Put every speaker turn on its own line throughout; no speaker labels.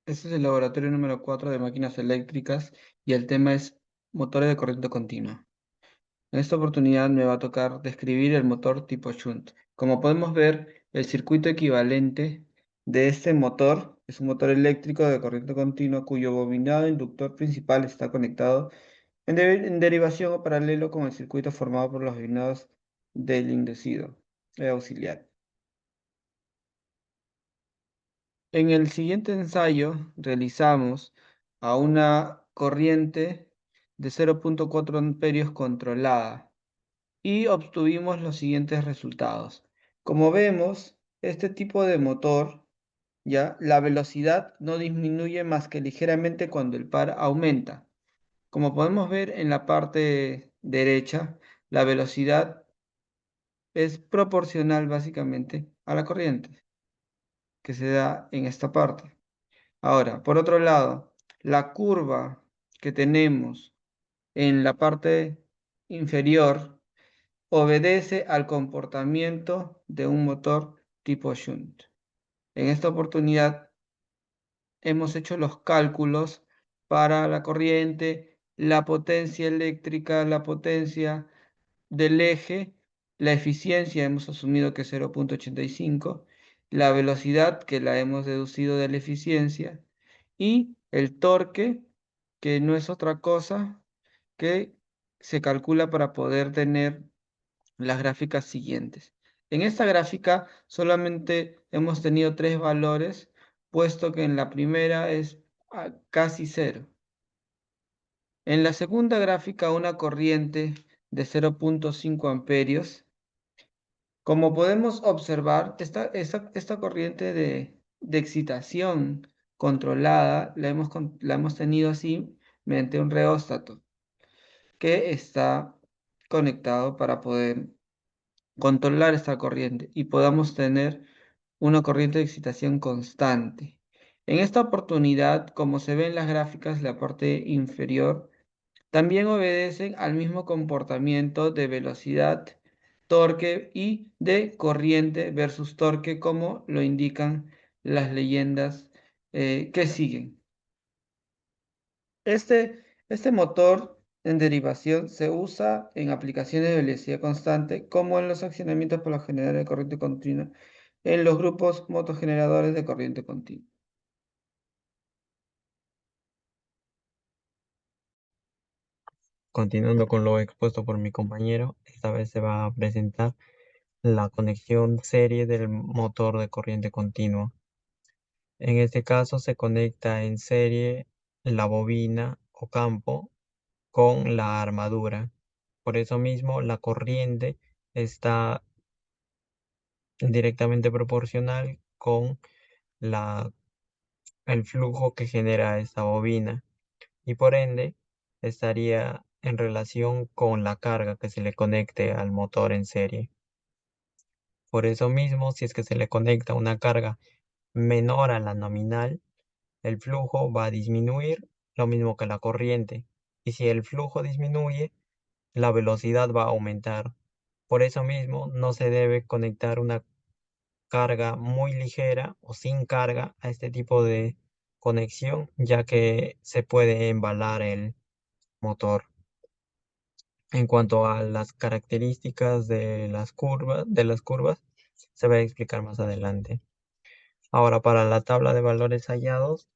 Este es el laboratorio número 4 de máquinas eléctricas y el tema es motores de corriente continua. En esta oportunidad me va a tocar describir el motor tipo Shunt. Como podemos ver, el circuito equivalente de este motor es un motor eléctrico de corriente continua cuyo bobinado inductor principal está conectado en derivación o paralelo con el circuito formado por los bobinados del inducido auxiliar. En el siguiente ensayo realizamos a una corriente de 0,4 amperios controlada y obtuvimos los siguientes resultados. Como vemos, este tipo de motor, ya, la velocidad no disminuye más que ligeramente cuando el par aumenta. Como podemos ver en la parte derecha, la velocidad es proporcional básicamente a la corriente que se da en esta parte. Ahora, por otro lado, la curva que tenemos en la parte inferior obedece al comportamiento de un motor tipo shunt. En esta oportunidad hemos hecho los cálculos para la corriente, la potencia eléctrica, la potencia del eje, la eficiencia hemos asumido que es 0,85, la velocidad que la hemos deducido de la eficiencia y el torque que no es otra cosa que se calcula para poder tener las gráficas siguientes. En esta gráfica solamente hemos tenido tres valores, puesto que en la primera es casi cero. En la segunda gráfica, una corriente de 0,5 amperios. Como podemos observar, esta corriente de excitación controlada la hemos tenido así mediante un reóstato que está conectado para poder controlar esta corriente y podamos tener una corriente de excitación constante. En esta oportunidad, como se ve en las gráficas, la parte inferior, también obedecen al mismo comportamiento de velocidad, torque y de corriente versus torque, como lo indican las leyendas que siguen. Este motor en derivación se usa en aplicaciones de velocidad constante, como en los accionamientos por los generadores de corriente continua, en los grupos motogeneradores de corriente continua.
Continuando con lo expuesto por mi compañero, esta vez se va a presentar la conexión serie del motor de corriente continua. En este caso se conecta en serie la bobina o campo con la armadura. Por eso mismo la corriente está directamente proporcional con la, el flujo que genera esta bobina y por ende estaría en relación con la carga que se le conecte al motor en serie. Por eso mismo, si es que se le conecta una carga menor a la nominal, el flujo va a disminuir, lo mismo que la corriente. Y si el flujo disminuye, la velocidad va a aumentar. Por eso mismo, no se debe conectar una carga muy ligera o sin carga a este tipo de conexión, ya que se puede embalar el motor. En cuanto a las características de las curvas, se va a explicar más adelante. Ahora, para la tabla de valores hallados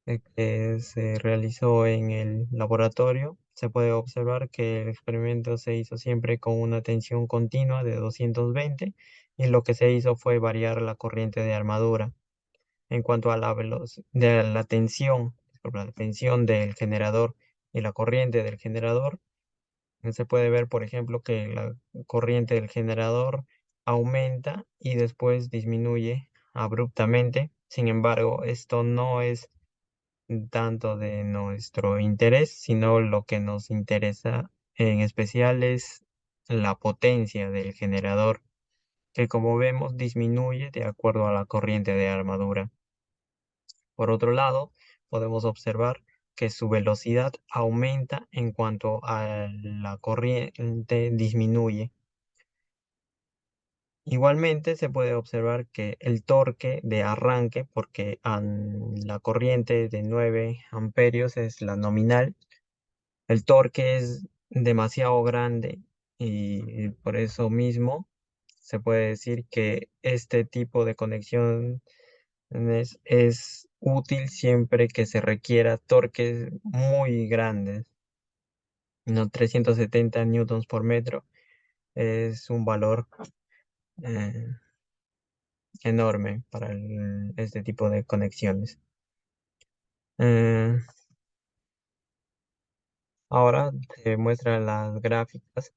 que se realizó en el laboratorio, se puede observar que el experimento se hizo siempre con una tensión continua de 220 y lo que se hizo fue variar la corriente de armadura. En cuanto a de la tensión, disculpa, la tensión del generador y la corriente del generador, se puede ver, por ejemplo, que la corriente del generador aumenta y después disminuye abruptamente. Sin embargo, esto no es tanto de nuestro interés, sino lo que nos interesa en especial es la potencia del generador, que como vemos disminuye de acuerdo a la corriente de armadura. Por otro lado, podemos observar que su velocidad aumenta en cuanto a la corriente disminuye. Igualmente se puede observar que el torque de arranque, porque la corriente de 9 amperios es la nominal, el torque es demasiado grande y por eso mismo se puede decir que este tipo de conexión es útil siempre que se requiera torques muy grandes. No, 370 newtons por metro es un valor eh, enorme para este tipo de conexiones. Eh, Ahora te muestra las gráficas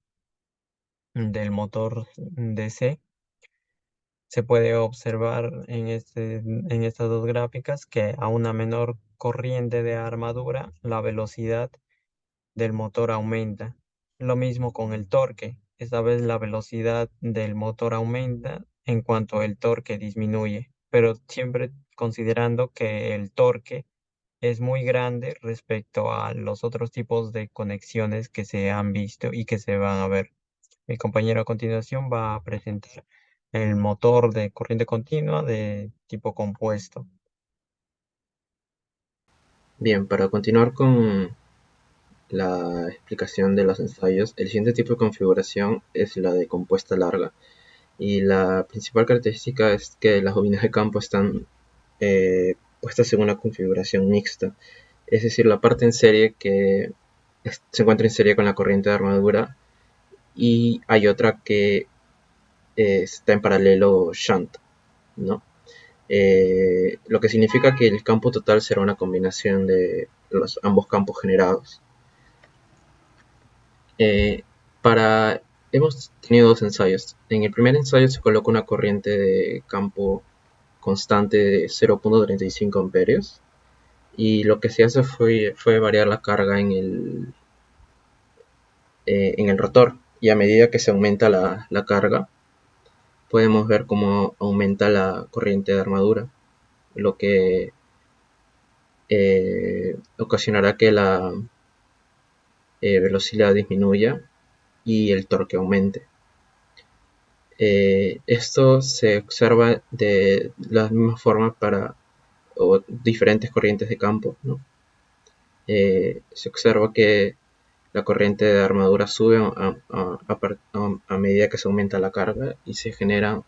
del motor DC. Se puede observar en estas dos gráficas que a una menor corriente de armadura, la velocidad del motor aumenta. Lo mismo con el torque. Esta vez la velocidad del motor aumenta en cuanto el torque disminuye, pero siempre considerando que el torque es muy grande respecto a los otros tipos de conexiones que se han visto y que se van a ver. Mi compañero a continuación va a presentar el motor de corriente continua de tipo compuesto.
Bien, para continuar con la explicación de los ensayos, el siguiente tipo de configuración es la de compuesta larga. Y la principal característica es que las bobinas de campo están puestas en una configuración mixta. Es decir, la parte en serie que se encuentra en serie con la corriente de armadura y hay otra que está en paralelo shunt, ¿no? Lo que significa que el campo total será una combinación de ambos campos generados. Eh, Hemos tenido dos ensayos. En el primer ensayo se coloca una corriente de campo constante de 0.35 amperios y lo que se hace fue variar la carga en el rotor, y a medida que se aumenta la carga podemos ver cómo aumenta la corriente de armadura, lo que ocasionará que la velocidad disminuya y el torque aumente. Esto se observa de la misma forma para diferentes corrientes de campo, ¿no? Se observa que la corriente de armadura sube a medida que se aumenta la carga y se generan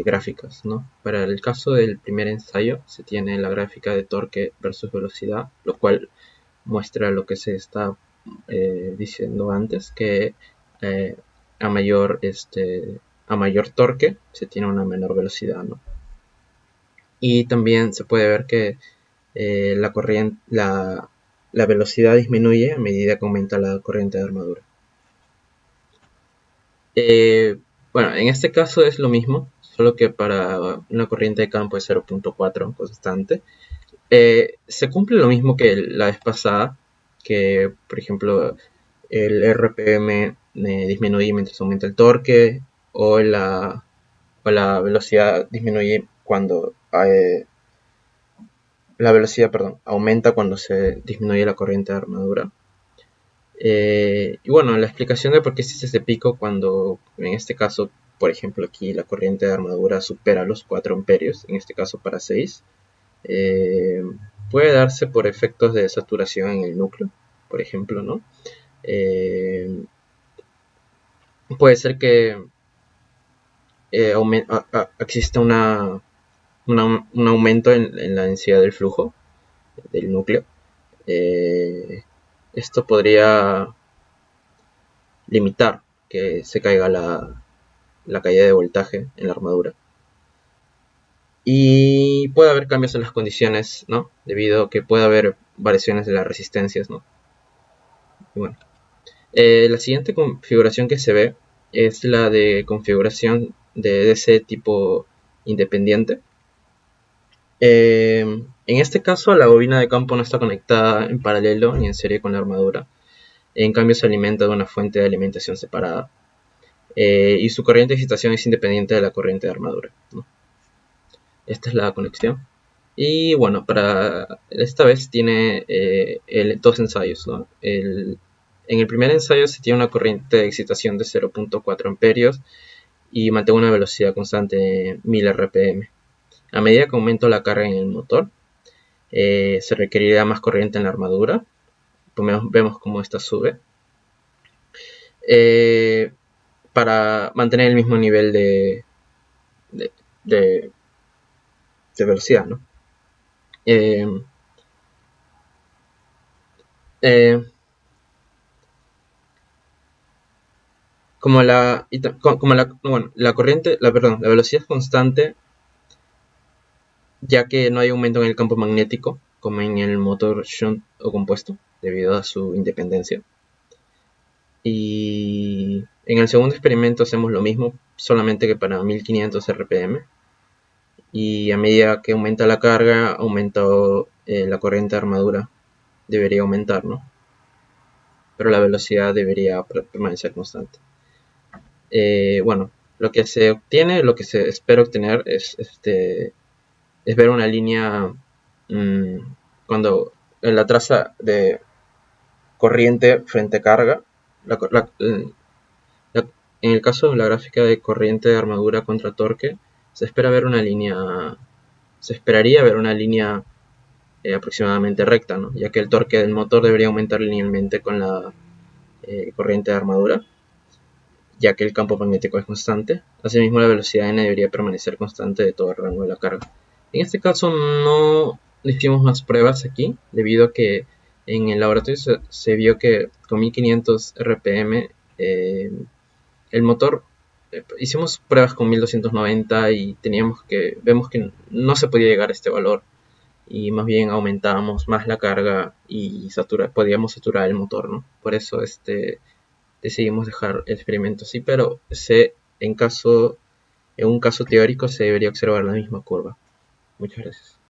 gráficas, ¿no? Para el caso del primer ensayo se tiene la gráfica de torque versus velocidad, lo cual muestra lo que se está diciendo antes, que eh, a mayor torque se tiene una menor velocidad, ¿no? Y también se puede ver que la velocidad disminuye a medida que aumenta la corriente de armadura. Bueno, en este caso es lo mismo, solo que para una corriente de campo de 0.4 constante, se cumple lo mismo que la vez pasada, que por ejemplo el RPM disminuye mientras aumenta el torque, o la velocidad disminuye cuando la velocidad, perdón, aumenta cuando se disminuye la corriente de armadura. Y bueno, la explicación de por qué existe ese pico cuando, en este caso, por ejemplo, aquí la corriente de armadura supera los 4 amperios, en este caso para 6, eh, puede darse por efectos de saturación en el núcleo, por ejemplo, ¿no? Puede ser que exista un aumento en la densidad del flujo del núcleo. Eh, Esto podría limitar que se caiga la caída de voltaje en la armadura. Y puede haber cambios en las condiciones, ¿no? Debido a que puede haber variaciones de las resistencias, ¿no? Y bueno, la siguiente configuración que se ve es la de configuración de DC tipo independiente. En este caso, la bobina de campo no está conectada en paralelo ni en serie con la armadura. En cambio, se alimenta de una fuente de alimentación separada. Y su corriente de excitación es independiente de la corriente de armadura, ¿no? Esta es la conexión. Y bueno, para esta vez tiene dos ensayos, ¿no? En el primer ensayo se tiene una corriente de excitación de 0.4 amperios y mantengo una velocidad constante de 1000 RPM. A medida que aumento la carga en el motor, se requerirá más corriente en la armadura. Vemos cómo esta sube. Para mantener el mismo nivel de velocidad, ¿no? Como la corriente, la velocidad es constante, ya que no hay aumento en el campo magnético, como en el motor shunt o compuesto, debido a su independencia. Y en el segundo experimento hacemos lo mismo, solamente que para 1500 RPM. Y a medida que aumenta la carga, aumenta la corriente de armadura. Debería aumentar, ¿no? Pero la velocidad debería permanecer constante. Bueno, lo que se obtiene, lo que se espera obtener es ver una línea cuando en la traza de corriente frente a carga, en el caso de la gráfica de corriente de armadura contra torque, se esperaría ver una línea aproximadamente recta, ¿no? Ya que el torque del motor debería aumentar linealmente con la corriente de armadura, ya que el campo magnético es constante. Asimismo, la velocidad n debería permanecer constante de todo el rango de la carga. En este caso no hicimos más pruebas aquí, debido a que en el laboratorio se vio que con 1500 RPM el motor, hicimos pruebas con 1290 y vemos que no se podía llegar a este valor, y más bien aumentábamos más la carga y podíamos saturar el motor, ¿no? Por eso decidimos dejar el experimento así, pero en un caso teórico se debería observar la misma curva. Muchas gracias.